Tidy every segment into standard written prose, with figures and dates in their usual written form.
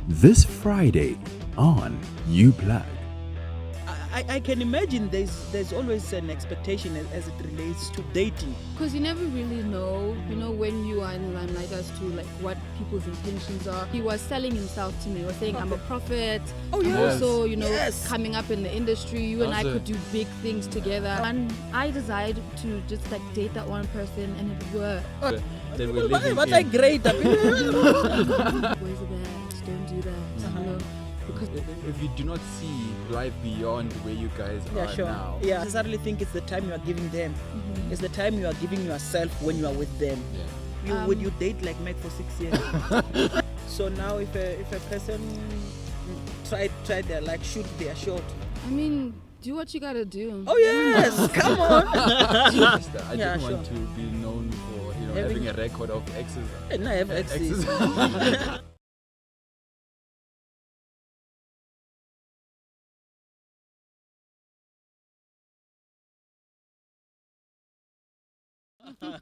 This Friday on Uplag. I can imagine there's always an expectation as it relates to dating. Because you never really know, when you are in the limelight as to like what people's intentions are. He was selling himself to me. He was saying, I'm a prophet. Oh, I'm yes. also, Yes. coming up in the industry. You and I Also- could do big things together. And I decided to just like date that one person, and it worked. Then we're living What I in. great. Boys are bad. Don't do that. Because If you do not see life beyond where you guys Yeah, are sure. now, Yeah, I necessarily think it's the time you are giving them. It's the time you are giving yourself when you are with them. Would you date like Meg for 6 years? So now if a person tried their like shoot their shot. I mean, do what you gotta do. Oh yes, come on. I Yeah, didn't want sure. to be known for Having- having a record of exes. And I have exes.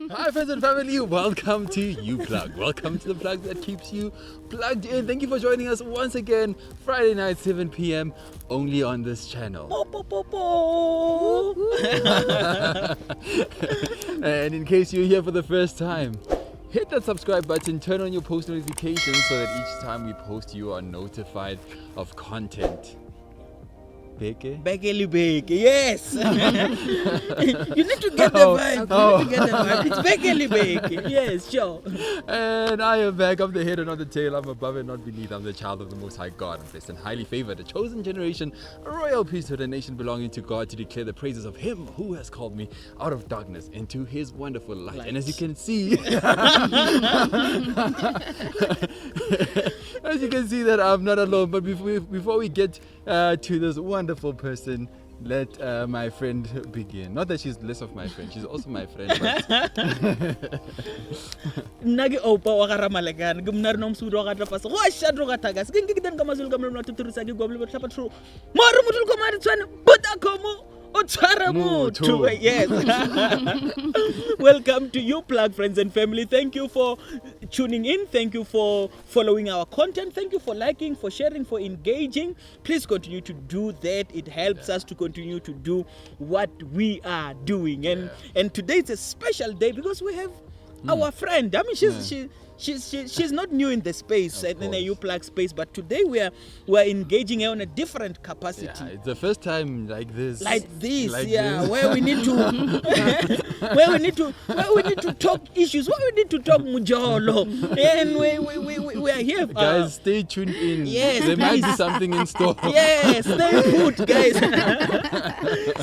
Hi friends and family, welcome to Uplug. Welcome to the plug that keeps you plugged in. Thank you for joining us once again, Friday night 7 p.m. only on this channel. Po, po, po, po. And in case you're here for the first time, hit that subscribe button, turn on your post notifications so that each time we post you are notified of content. Beke? Bekele beke, yes. You need to get the vibe. You need to get the vibe. It's Bekele beke. Yes, sure. And I am back. I'm the head and not the tail. I'm above and not beneath. I'm the child of the Most High God. I'm blessed and highly favored, a chosen generation, a royal priesthood, a nation belonging to God, to declare the praises of Him who has called me out of darkness into His wonderful light. And as you can see, as you can see that I'm not alone. But before we get to this wonderful person, let my friend begin. Not that she's less of my friend, she's also my friend. But Nagi opa wa gara malagan gumnar nom sudo ga tafasa wa shadro ga tagas gingi dan kamazul kamlo na tuturisa gi goblo tapa tru maru mutul ko mari tsane buta komo o tsara mutu. Yes. Welcome to Uplug, friends and family. Thank you for tuning in. Thank you for following our content. Thank you for liking, for sharing, for engaging. Please continue to do that. It helps us to continue to do what we are doing. And today is a special day because we have our friend. I mean, she's not new in the space, in the Uplug space, but today we are engaging her on a different capacity. yeah, it's the first time like this. Like this, Like yeah, this. where we need to where we need to talk issues, where we need to talk mujolo, and we are here, Guys, stay tuned in. yes, there might be please. something in store. Yes, stay put, guys.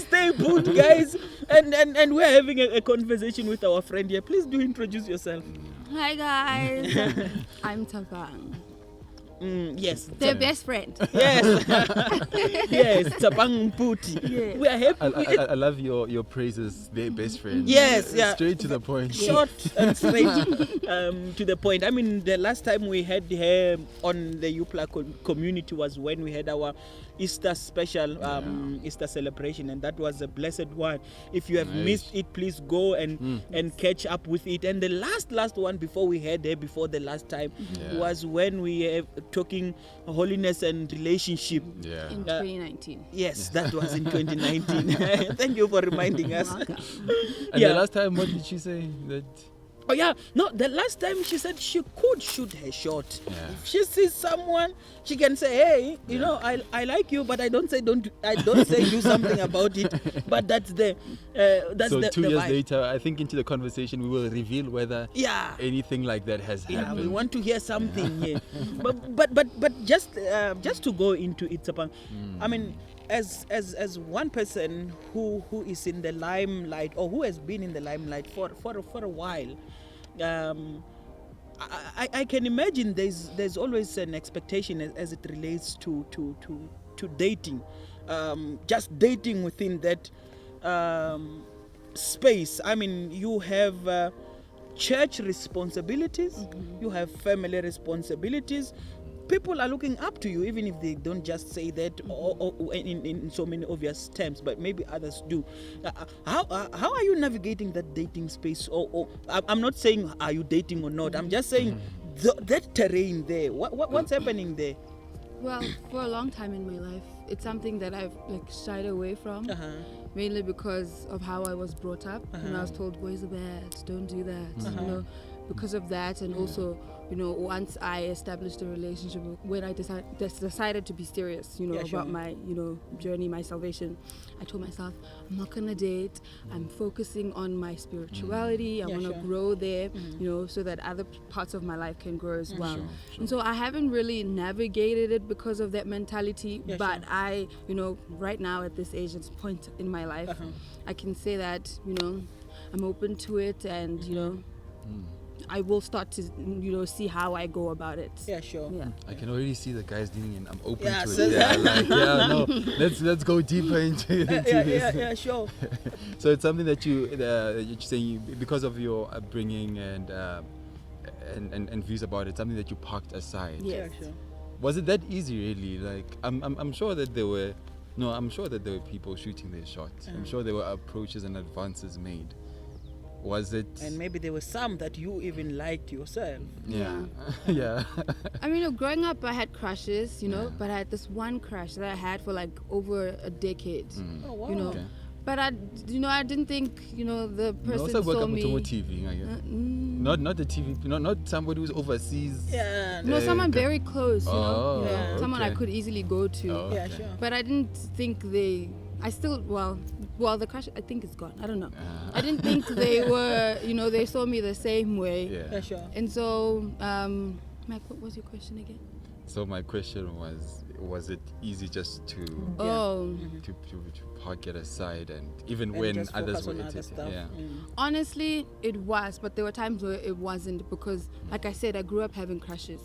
Stay put, guys. And we're having a conversation with our friend here. Please do introduce yourself. Hi guys, I'm Tabang, Yes. their best friend. Yes. Yes. Tabang Mputi. Yes. We are happy. I love your praises, their best friend. Yes, yeah. Straight to the point. Short and straight to the point. I mean, the last time we had her on the Upla community was when we had our Easter special, Easter celebration, and that was a blessed one. If you have Nice. missed it, please go and catch up with it. And the last one before we had her, before the last time, Yeah. was when we were talking holiness and relationship. Yeah. In 2019. Yes, that was in 2019. Thank you for reminding us. Welcome. And Yeah. the last time, what did she say? That Oh yeah, no. The last time she said she could shoot her shot. Yeah. If she sees someone, she can say, "Hey, you know, I like you," but I don't say do something about it. But that's the so the 2 years vibe. later, I think into the conversation we will reveal whether Yeah. anything like that has Yeah, happened. we want to hear something here. But just to go into it, Sapang, I mean, as one person who is in the limelight or who has been in the limelight for a while, I can imagine there's always an expectation as it relates to dating, just dating within that space. I mean, you have church responsibilities, you have family responsibilities. People are looking up to you, even if they don't just say that or in so many obvious terms, but maybe others do. How are you navigating that dating space? Or I'm not saying are you dating or not. I'm just saying that terrain there, what's happening there? Well, for a long time in my life, it's something that I've like shied away from, mainly because of how I was brought up. And I was told boys are bad, don't do that. You know, because of that, and also, you know, once I established a relationship, when I decided to be serious, you know, about my, you know, journey, my salvation, I told myself, I'm not gonna date. I'm focusing on my spirituality. I want to grow there, you know, so that other parts of my life can grow as well. And so I haven't really navigated it because of that mentality. But I, you know, right now at this age, at this point in my life, I can say that, you know, I'm open to it, and you know, I will start to, you know, see how I go about it. Yeah, sure. Yeah. I can already see the guys leaning in. I'm open Yeah, to so it. Yeah, like, yeah, no. Let's go deeper into this. Yeah, sure. So it's something that you're saying because of your upbringing and views about it. Something that you parked aside. Yes. Yeah, sure. Was it that easy, really? Like, I'm sure that there were. No, I'm sure that there were people shooting their shots. I'm sure there were approaches and advances made. Was it? And maybe there were some that you even liked yourself. Yeah. Yeah. I mean, you know, growing up, I had crushes, you know, but I had this one crush that I had for like over a decade. Oh, wow. You know, Okay. but I didn't think, you know, the person also saw welcome me. to TV, I guess. Not the TV, not somebody who's overseas. Yeah. No, someone very close, you know, Oh, someone I okay. could easily go to. Oh, Yeah, okay. sure. But I didn't think I still, well, the crush, I think it's gone. I don't know. I didn't think they were, you know, they saw me the same way. Yeah, sure. And so, Mike, what was your question again? So my question was it easy just to to park it aside, and even And when just others focus were on other irritated? stuff. Yeah. Honestly, it was, but there were times where it wasn't, because, like I said, I grew up having crushes.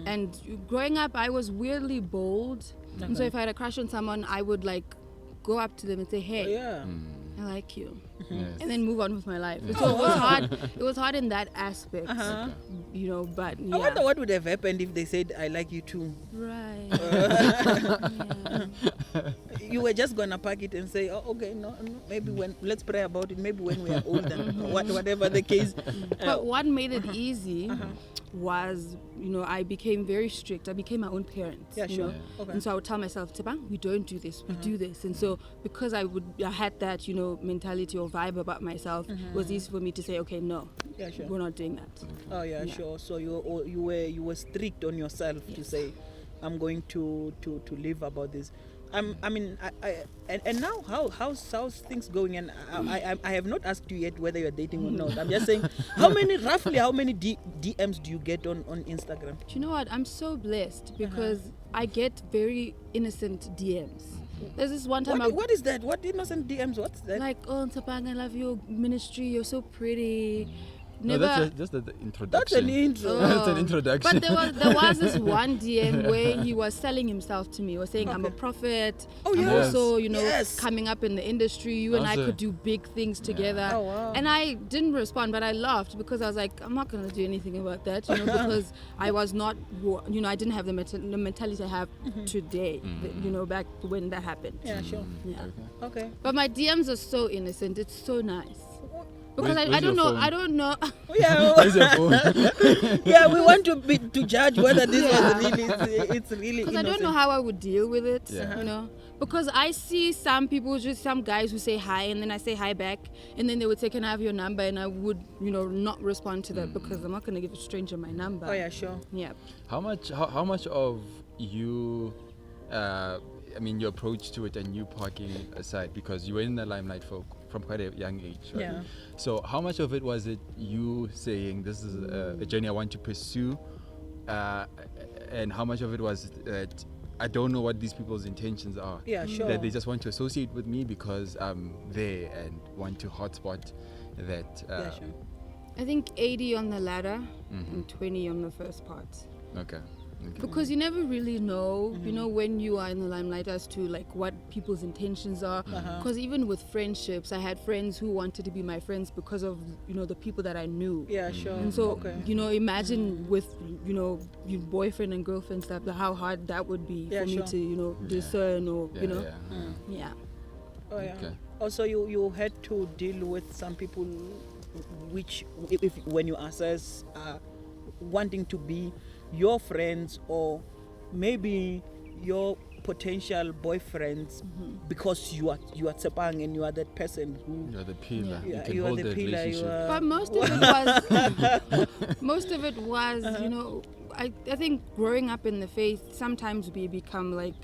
And growing up, I was weirdly bold. And so if I had a crush on someone, I would like go up to them and say, hey, Yeah. I like you. Yes. And then move on with my life. So it was hard. It was hard in that aspect, you know, but yeah. I wonder what would have happened if they said, I like you too. Right. You were just going to pack it and say, oh, okay, no, maybe let's pray about it, maybe when we are older, whatever the case. But what made it easy was, you know, I became very strict. I became my own parent. Yeah, you sure. know? Okay. And so I would tell myself, Tabang, we don't do this, we do this. And so because I had that, you know, mentality or vibe about myself, it was easy for me to say, okay, no, Yeah, sure. we're not doing that. Oh, yeah, sure. So you were strict on yourself to say, I'm going to live about this. I mean, and now how's things going? And I have not asked you yet whether you're dating or not. I'm just saying, how many DMs do you get on Instagram? Do you know what? I'm so blessed because I get very innocent DMs. There's this one time What is that? What innocent DMs? What's that? like, oh, Tabang, I love your ministry. You're so pretty. No, that's just the introduction. That's an intro. That's an introduction. But there was this one DM where he was selling himself to me. He was saying, I'm a prophet. Oh, I'm yes. also, you know, Yes. coming up in the industry. You and I Also- could do big things together. Oh, wow. And I didn't respond, but I laughed because I was like, I'm not going to do anything about that, you know, because I was not, you know, I didn't have the mentality I have today, you know, back when that happened. Yeah, sure. Yeah. Okay. But my DMs are so innocent. It's so nice. Because Where's I don't your know. phone? I don't know. Yeah, Where's your phone? yeah. We want to judge whether this was really it's really Because I innocent. don't know how I would deal with it, Yeah. you know. Because I see some people, just some guys who say hi, and then I say hi back, and then they would say, "Can I have your number?" And I would, you know, not respond to that because I'm not going to give a stranger my number. Oh yeah, sure. Yeah. How much of you, I mean, your approach to it and you parking aside, because you were in the limelight from quite a young age, right? Yeah. So how much of it was it you saying, this is a journey I want to pursue, and how much of it was that I don't know what these people's intentions are? Yeah, sure. That they just want to associate with me because I'm there and want to hotspot that. Yeah, sure. I think 80 on the ladder and 20 on the first part. Okay. Because you never really know, you know, when you are in the limelight as to like what people's intentions are. Because even with friendships, I had friends who wanted to be my friends because of, you know, the people that I knew. Yeah, sure. And so, okay. you know, imagine with, you know, your boyfriend and girlfriend stuff, how hard that would be Yeah, for me sure. to, you know, discern or, you know. Yeah. Oh yeah. Okay. Also, you had to deal with some people, which if when you assess wanting to be your friends or maybe your potential boyfriends because you are Tsepang and you are that person who You're the pillar. Yeah. You can you are hold the the pillar, relationship. But most of it was, you know, I think growing up in the faith, sometimes we become like,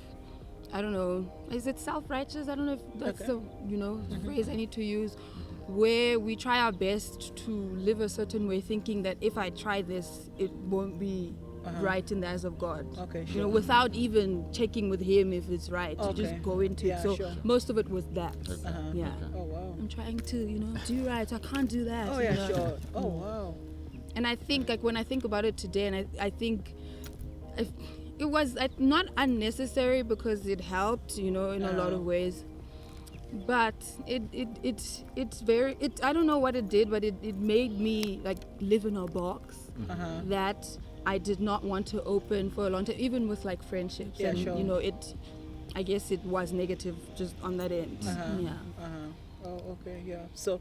I don't know, is it self-righteous? I don't know if that's the, you know, phrase I need to use, where we try our best to live a certain way, thinking that if I try this, it won't be right in the eyes of God. Okay, You sure. know, without even checking with Him if it's right. You Okay. just go into Yeah, it. So sure. most of it was that. Yeah. Oh wow. I'm trying to, you know, do right. I can't do that. Oh you yeah, know. sure. Oh wow. And I think, like, when I think about it today, and I think if it was not unnecessary because it helped, you know, in a lot of ways. But it's very, I don't know what it did, but it made me like live in a box that I did not want to open for a long time, even with like friendships. Yeah, and sure. you know, I guess it was negative just on that end. Yeah. Oh okay, yeah. So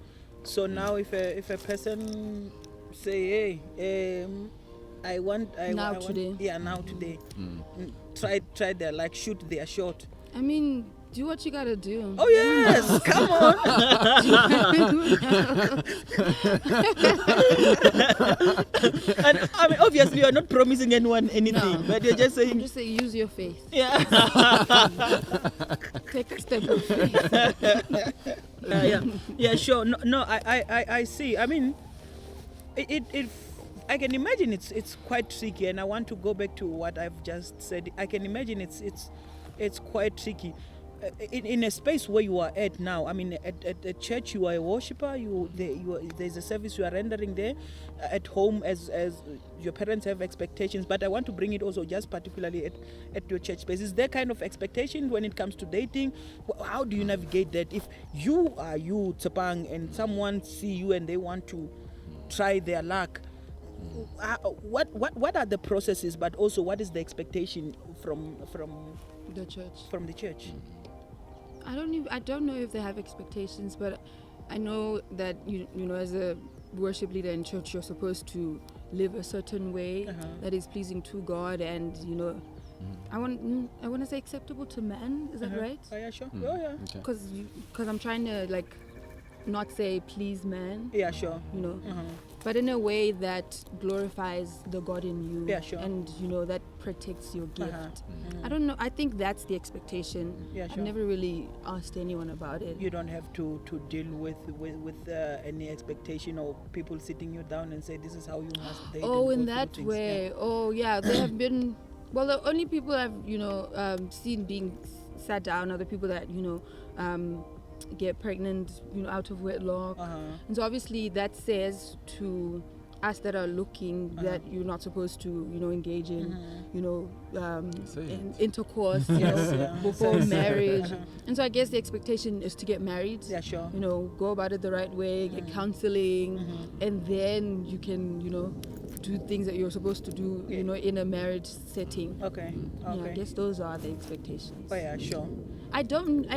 now if a person say, hey, I want Today. yeah, now today. Try their like shoot their shot. I mean, do what you gotta do. Oh yes, come on. And I mean, obviously, you're not promising anyone anything, but you're just saying. Just say use your faith. Yeah. Take a step of faith. Yeah. Sure. No. I see. I mean, it. I can imagine it's quite tricky, and I want to go back to what I've just said. I can imagine it's quite tricky. In a space where you are at now, I mean, at church you are a worshipper. There's a service you are rendering there. At home, as your parents have expectations, but I want to bring it also just particularly at your church space. Is there kind of expectation when it comes to dating? How do you navigate that? If you are Tsepang and someone see you and they want to try their luck, what are the processes? But also, what is the expectation from The church. from the church? I don't know if they have expectations, but I know that you know, as a worship leader in church, you're supposed to live a certain way that is pleasing to God, and you know, I want to say acceptable to man. Is that right? Oh yeah, sure. Oh yeah. Because I'm trying to like not say please man. Yeah, sure. You know, but in a way that glorifies the God in you. Yeah, sure. And you know, that protects your gift. I don't know. I think that's the expectation. Yeah, sure. I've never really asked anyone about it. You don't have to deal with any expectation or people sitting you down and say this is how you must date. Oh, and in go that through things. way. Yeah. Oh, yeah. There have been. Well, the only people I've seen being sat down are the people that get pregnant, out of wedlock. And so obviously that says to us that are looking that you're not supposed to, engage in, in intercourse, before marriage. And so I guess the expectation is to get married. Yeah, sure. Go about it the right way, get counseling, and then you can, do things that you're supposed to do, in a marriage setting. Okay. Yeah, I guess those are the expectations. Oh yeah, sure. I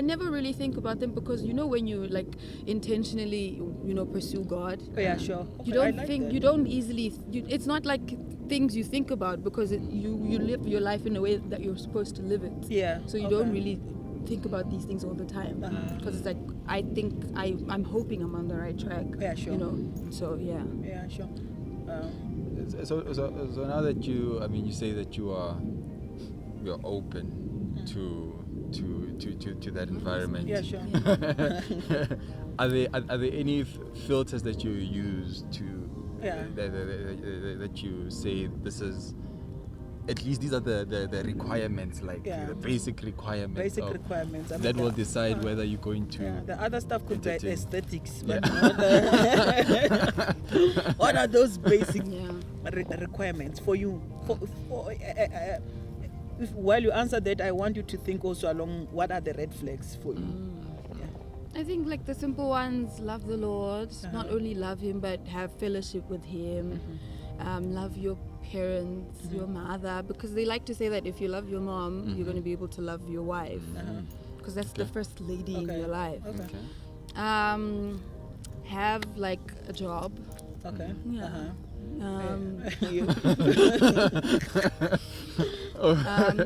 never really think about them because when you like intentionally pursue God, Oh yeah, sure. you Okay, I don't like think that. you don't easily it's not like things you think about because you live your life in a way that you're supposed to live it. Yeah. So you don't really think about these things all the time because it's like I think I'm hoping I'm on the right track. Yeah, sure. So yeah. Yeah, sure. So now that you say that you're open to that environment. Yeah, sure. Are there any filters that you use to that you say this is at least these are the requirements, like the basic requirements. Basic requirements. I mean, that will decide whether you're going to. Yeah, the other stuff could be entertain. aesthetics, but what are those basic requirements for you? While you answer that, I want you to think also along what are the red flags for you. I think like the simple ones: love the Lord, not only love Him but have fellowship with Him. Love your parents, your mother, because they like to say that if you love your mom, you're going to be able to love your wife, because that's the first lady in your life. Okay. Have like a job. Okay. Yeah.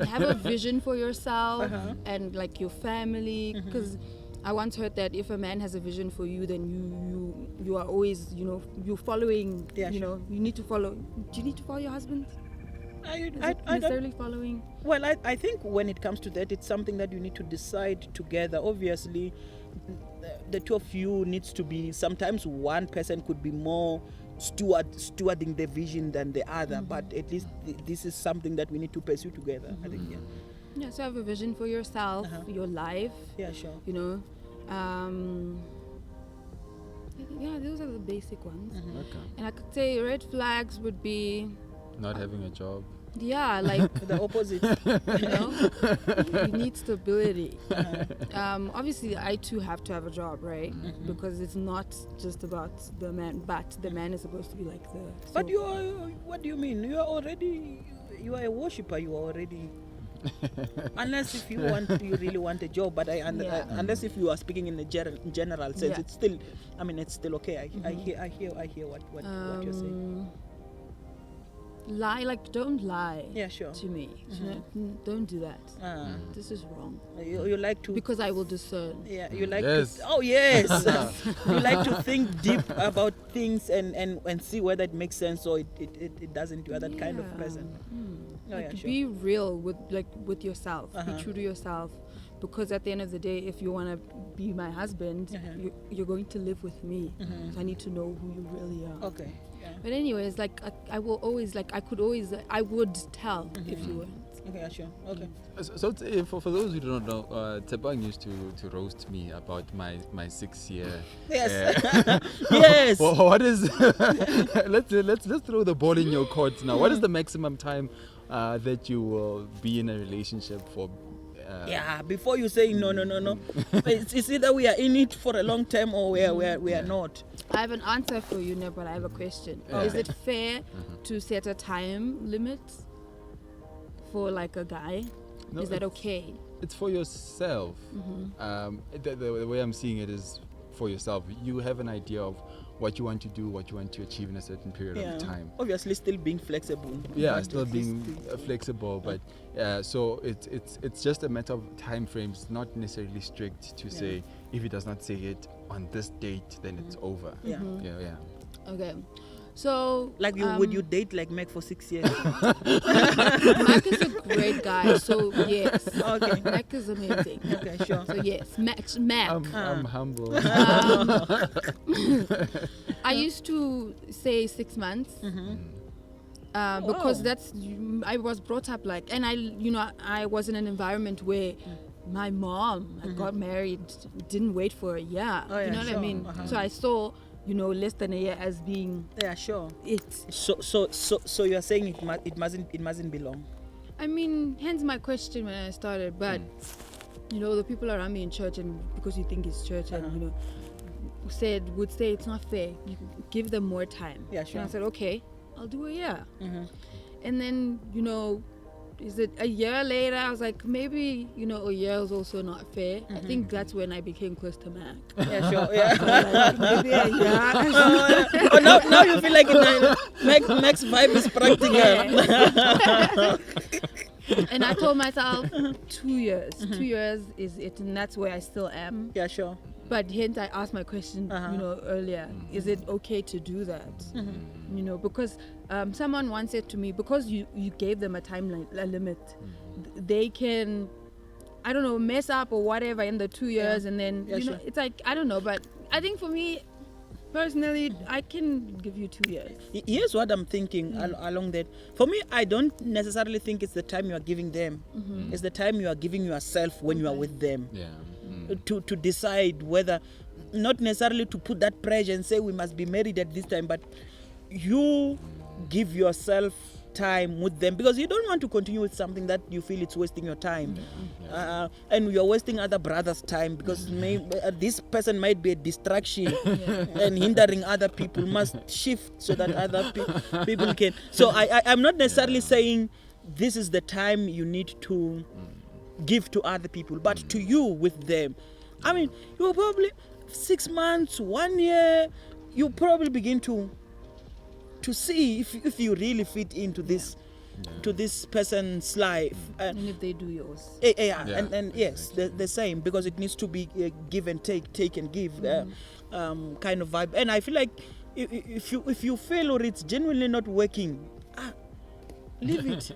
Have a vision for yourself and like your family, because I once heard that if a man has a vision for you, then you are always, you're following. Yeah, you sure. know, you need to follow. Do you need to follow your husband? I Is it don't. necessarily following? Well, I think when it comes to that, it's something that you need to decide together. Obviously, the two of you needs to be. Sometimes one person could be more stewarding the vision than the other, but at least this is something that we need to pursue together. I think. Yeah. So have a vision for yourself, your life. Yeah, sure. You know. Yeah, those are the basic ones. Okay. And I could say red flags would be, Not having a job. yeah, like The opposite. you need stability. Obviously, I too have to have a job, right? Because it's not just about the man, but the man is supposed to be like the. But so- you are. What do you mean? You are already. You are a worshipper. You are already. Unless if you really want a job, but unless if you are speaking in a general sense, Yeah. it's still. I mean, it's still okay. I hear what you're saying. Lie, like don't lie Yeah, sure. to me. Don't do that. This is wrong. You like to. Because I will discern. Yeah, you like Yes. to. Oh yes, you like to think deep about things and see whether it makes sense or it doesn't. You are that kind of Yeah. person. Oh, Like, yeah, sure. be real with yourself. Be true to yourself, because at the end of the day, if you want to be my husband, you're going to live with me. So I need to know who you really are. Okay. Yeah. But anyways, like I will always, like I would tell if you weren't. Okay. Yeah, sure. Okay. So for those who do not know, Tebang used to roast me about my 6 year. Yes. Yes. Well, what is? let's throw the ball in your court now. What is the maximum time that you will be in a relationship for? Yeah, before you say no, it's either we are in it for a long time or we are not. I have an answer for you, Neb, but I have a question. Yeah. Is it fair to set a time limit for like a guy? No, Is that it's- okay? It's for yourself. The way I'm seeing it is for yourself. You have an idea of what you want to do, what you want to achieve in a certain period of time. Obviously, still being flexible. Yeah, But still at being least flexible, but so it's just a matter of time frames, not necessarily strict to say if he does not say it on this date, then it's over. Yeah. Yeah. Okay. So Like would you date like Meg for 6 years? Mac is a great guy, so yes. Okay. Mac is amazing. Okay, sure. So yes, Mac. I'm humble. I used to say 6 months. Because I was brought up like, and I was in an environment where my mom got married, didn't wait for a year. Oh, yeah, you know what I sure. mean? So I saw, less than a year as being Yeah, sure. it. So you're saying it mustn't be long. I mean, hence my question when I started, but the people around me in church, and because you think it's church, and would say it's not fair. You give them more time. Yeah, sure. And I said, okay, I'll do a year. And then is it a year later? I was like, maybe a year is also not fair. I think that's when I became close to Mac. Yeah, sure. Yeah. Like, maybe a year. Oh, now you feel like Meg's vibe is practical. And I told myself 2 years. 2 years is it, and that's where I still am. Yeah, sure. But hence I asked my question, earlier. Is it okay to do that? Because someone once said to me, because you gave them a timeline, a limit, they can, I don't know, mess up or whatever in the 2 years, and then sure. it's like, I don't know. But I think for me personally, I can give you 2 years. Here's what I'm thinking along that. For me, I don't necessarily think it's the time you are giving them. It's the time you are giving yourself when you are with them. Yeah. To decide whether, not necessarily to put that pressure and say we must be married at this time, but you give yourself time with them, because you don't want to continue with something that you feel it's wasting your time. And you're wasting other brothers' time, because this person might be a distraction and hindering other people. Must shift so that other people can. So I'm not necessarily saying this is the time you need to give to other people, but to you with them. I mean, you will probably 6 months, 1 year, you probably begin to to see if you really fit into this to this person's life. And if they do yours. And yes, the same, because it needs to be give and take and give kind of vibe. And I feel like if you feel or it's genuinely not working, leave it.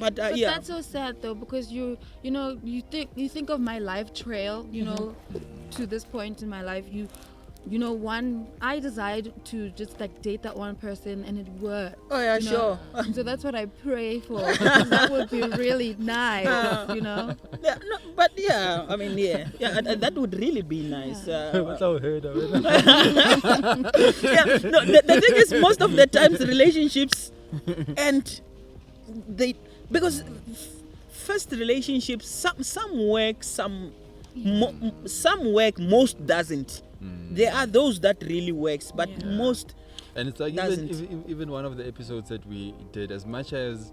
But that's so sad though, because you think of my life trail, you know, to this point in my life, I decided to just like date that one person and it worked. Oh yeah, sure. So that's what I pray for. That would be really nice, you know. Yeah, no, but I mean, and that would really be nice. What's our head of it? The thing is, most of the times relationships, and because first relationships, some work, some work, most doesn't. There are those that really works, but most and it's like doesn't. even one of the episodes that we did, as much as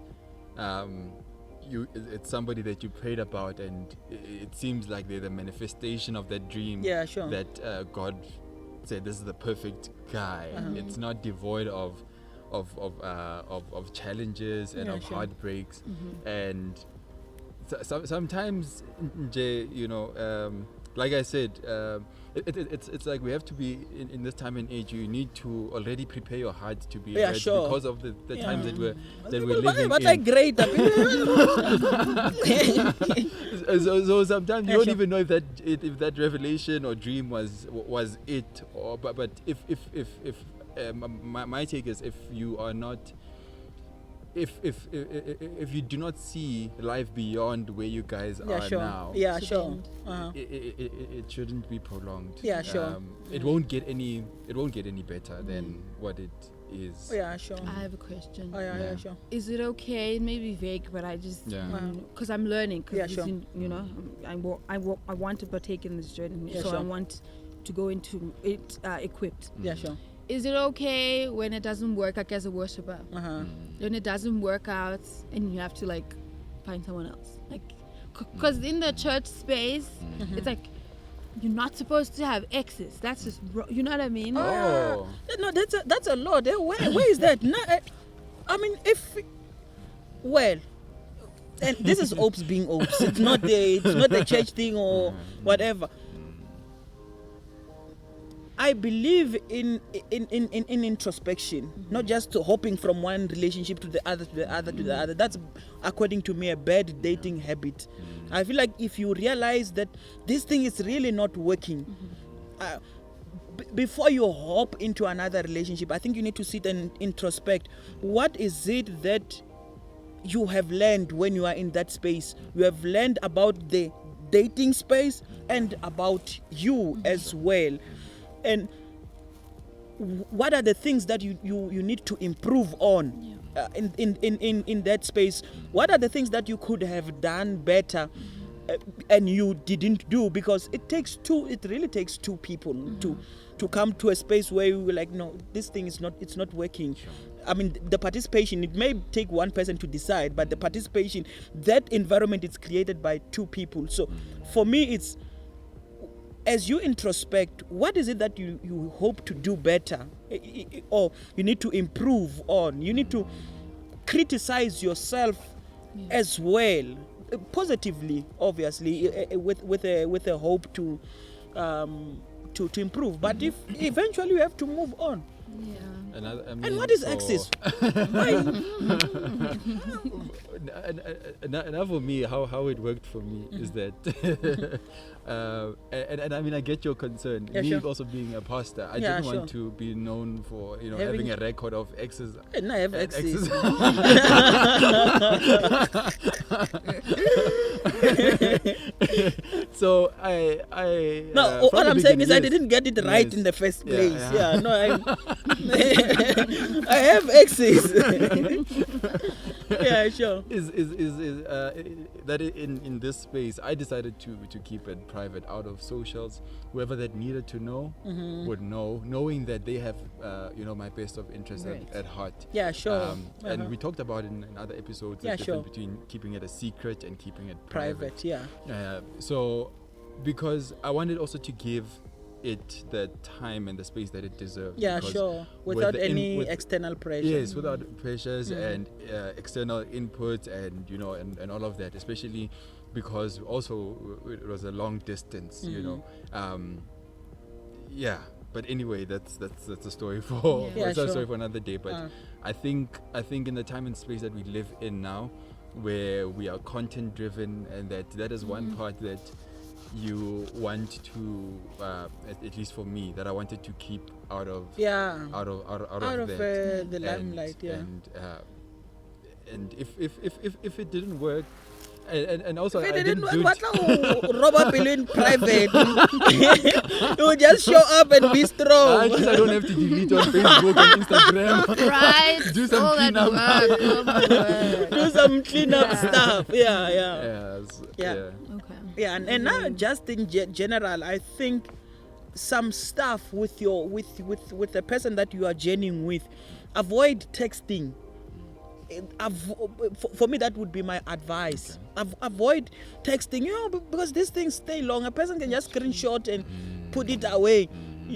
it's somebody that you prayed about, and it seems like they're the manifestation of that dream. Yeah, sure. That God said this is the perfect guy. It's not devoid of challenges and of heartbreaks, and sometimes, you know, like I said, it's like we have to be in this time and age. You need to already prepare your heart to be ready because of the times that we're living but in. like great. So sometimes you don't even know if that revelation or dream was it, or but if my take is, if you are not, if you do not see life beyond where you guys are now, it shouldn't be prolonged. It won't get any better than what it is. I have a question. Sure. Is it okay? It may be vague, but I just because I'm learning. You know, I want to partake in this journey, I want to go into it equipped. Is it okay when it doesn't work out as a worshiper? When it doesn't work out and you have to like find someone else? Like, because in the church space, it's like you're not supposed to have exes. That's just, you know what I mean? No, that's a lot. Where is that? No, I mean, and this is Opes being Opes. It's not the church thing or whatever. I believe in introspection, not just hopping from one relationship to the other, to the other, to the other. That's, according to me, a bad dating habit. I feel like if you realize that this thing is really not working, before you hop into another relationship, I think you need to sit and introspect. What is it that you have learned when you are in that space? You have learned about the dating space and about you as well. And what are the things that you need to improve on in that space? What are the things that you could have done better and you didn't do? Because it really takes two people to come to a space where you were like, no, this thing it's not working. I mean, the participation, it may take one person to decide, but the participation, that environment is created by two people. So for me, it's, as you introspect, what is it that you hope to do better, or you need to improve on? You need to criticize yourself as well, positively, obviously, with a hope to improve. But if eventually you have to move on. And what is exes? Now for me, how it worked for me is that, and I mean, I get your concern. Me also being a pastor, I didn't want to be known for having a record of exes. And I have exes. So all I'm saying is I didn't get it right in the first place. I have exes. Is that in this space I decided to keep it private, out of socials. Whoever that needed to know would know, knowing that they have my best of interest at heart. And we talked about in other episodes the difference between keeping it a secret and keeping it private. So because I wanted also to give it the time and the space that it deserves. Yeah, because sure. with Without the any external pressure. Yes, without pressures and external input and and all of that, especially because also it was a long distance, yeah. But anyway, that's a story for Yeah, that's a sure. story for another day. But I think in the time and space that we live in now, where we are content driven, and that is one part that you want to, at least for me, that I wanted to keep out of that. The limelight. And if it didn't work, and also If I it didn't didn't do work, it. what Robert Bill in private? You just show up and be strong. At least I don't have to delete on Facebook and Instagram. Right. Do some all that cleanup. work. Oh my word. Do some cleanup stuff. Yeah. Yes, Yeah. Okay. Yeah, and now just in general, I think some stuff with the person that you are journeying with, avoid texting. For me, that would be my advice. Avoid texting, because these things stay long. A person can just screenshot and put it away.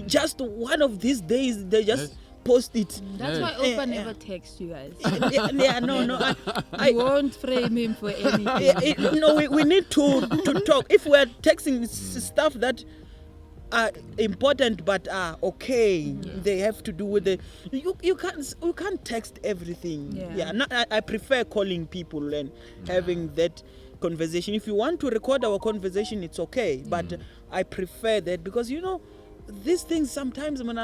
Just one of these days, they just post it. That's why Opa never texts you guys. No. I won't frame him for anything. We need to talk. If we're texting stuff that are important but are okay, they have to do with you can't text everything. I prefer calling people and having that conversation. If you want to record our conversation, it's okay, but I prefer that, because these things sometimes when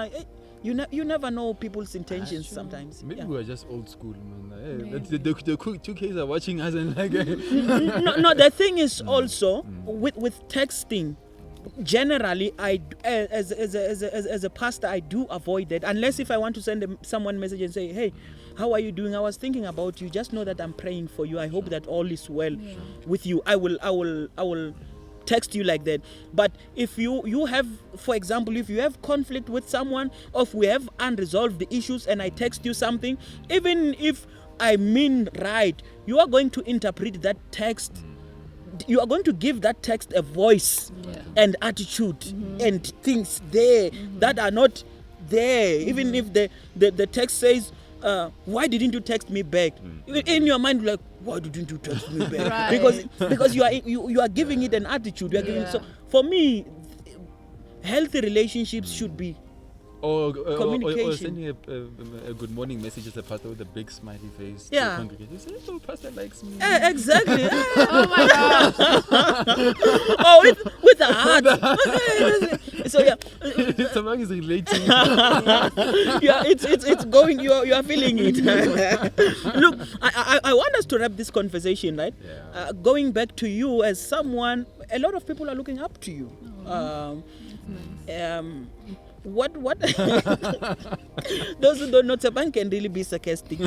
you never know people's intentions sometimes. Maybe we're just old school, man. The 2Ks are watching us and like. no, the thing is also with texting. Generally, I as a pastor, I do avoid that, unless if I want to send someone message and say, hey, how are you doing? I was thinking about you. Just know that I'm praying for you. I hope that all is well with you. I will text you like that. But if you have, for example, if you have conflict with someone, or if we have unresolved issues and I text you something, even if I mean right, you are going to interpret that text. You are going to give that text a voice and attitude and things there that are not there. Even if the text says, why didn't you text me back? In your mind, like, why didn't you text me back? Because you are giving it an attitude. You are giving. So for me, healthy relationships should be communication. Or sending a good morning message as a pastor with a big smiley face. Yeah. To the congregation. You say, oh, pastor likes me. Exactly. Oh my gosh. Oh, with a heart. So Someone is relating. it's going. You are feeling it. Look, I want us to wrap this conversation, right? Yeah. Going back to you as someone, a lot of people are looking up to you. What those who don't know Taban can really be sarcastic.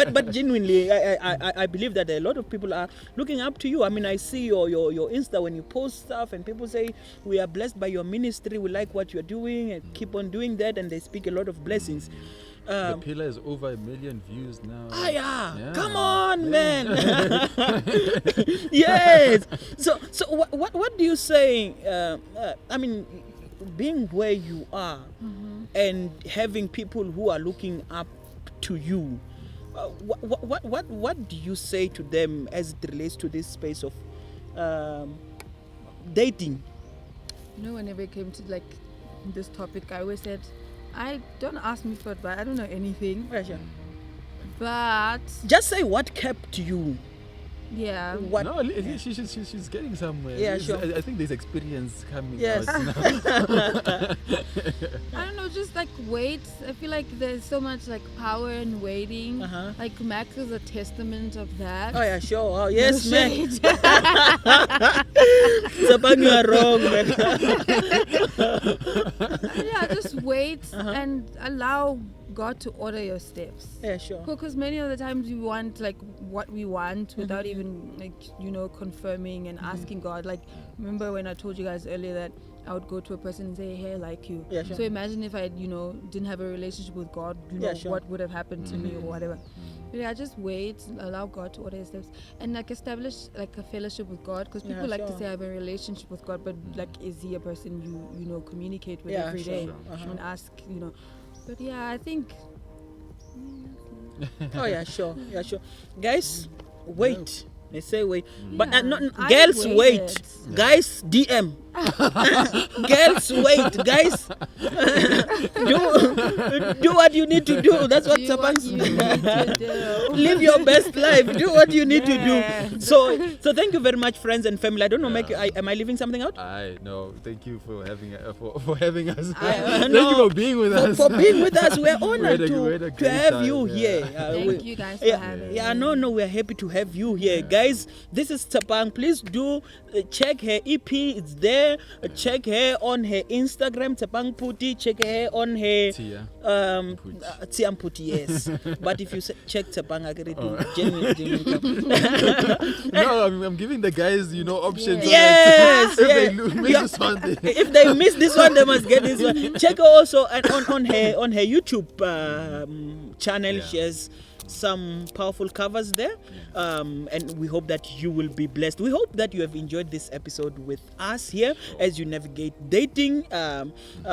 but genuinely, I believe that a lot of people are looking up to you. I mean, I see your Insta when you post stuff and people say, we are blessed by your ministry, we like what you're doing, and keep on doing that, and they speak a lot of blessings. The pillar is over 1 million views now. Yeah. Come on, man. Yes. So what do you say? I mean, being where you are and having people who are looking up to you, what do you say to them as it relates to this space of dating? Whenever it came to like this topic, I always said, don't ask me for advice. I don't know anything. Pressure. But just say what kept you. Yeah. What? No, she's getting somewhere. Yeah, sure. I think there's experience coming Yes. out now. I don't know, just like wait. I feel like there's so much like power in waiting. Like Max is a testament of that. Oh yeah, sure. Oh yes, No man. shade. Sabang, you are wrong, man. Yeah, just wait and allow God to order your steps. Yeah, sure. Because many of the times we want like what we want without even like confirming and asking God. Like, remember when I told you guys earlier that I would go to a person and say, hey, I like you. Yeah, sure. So imagine if I didn't have a relationship with God, Yeah, sure. what would have happened to me or whatever. Yeah, just wait, allow God to order his steps, and like establish like a fellowship with God, because people like to say I have a relationship with God, but like, is he a person you know communicate with every day and ask, you know? But yeah, I think. Oh yeah, sure, guys, wait. They say wait, but not I girls. waited. Wait, guys. DM. Girls, wait, guys. do what you need to do. That's what Do what you need to do. Live your best life. Do what you need to do. So thank you very much, friends and family. I don't know, am I leaving something out? No, thank you for having for having us. Thank you for being with us. For being with us. We're honored We had a to great have time, you here. Thank you guys for having me. No, we're happy to have you here, guys. This is Tsapang. Please do check her EP. It's there. Check her on her Instagram, Tsapang Puti. Check her on her Tia Puti, yes. But if you check Tsapang, I get it. No, I'm giving the guys, options. Yes, If they miss this one, if they miss this one, they must get this one. Check her also on her YouTube channel. She has some powerful covers there, and we hope that you will be blessed. We hope that you have enjoyed this episode with us here as you navigate dating.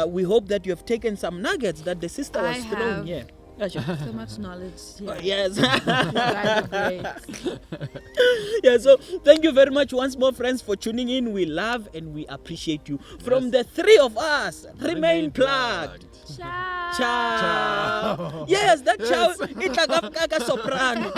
We hope that you have taken some nuggets that the sister was throwing here. So much knowledge. Yeah. Yes. You guys are great. Yeah, so thank you very much once more, friends, for tuning in. We love and we appreciate you. From the three of us, remain plugged. Ciao. Ciao. Yes, that ciao. It's like a soprano.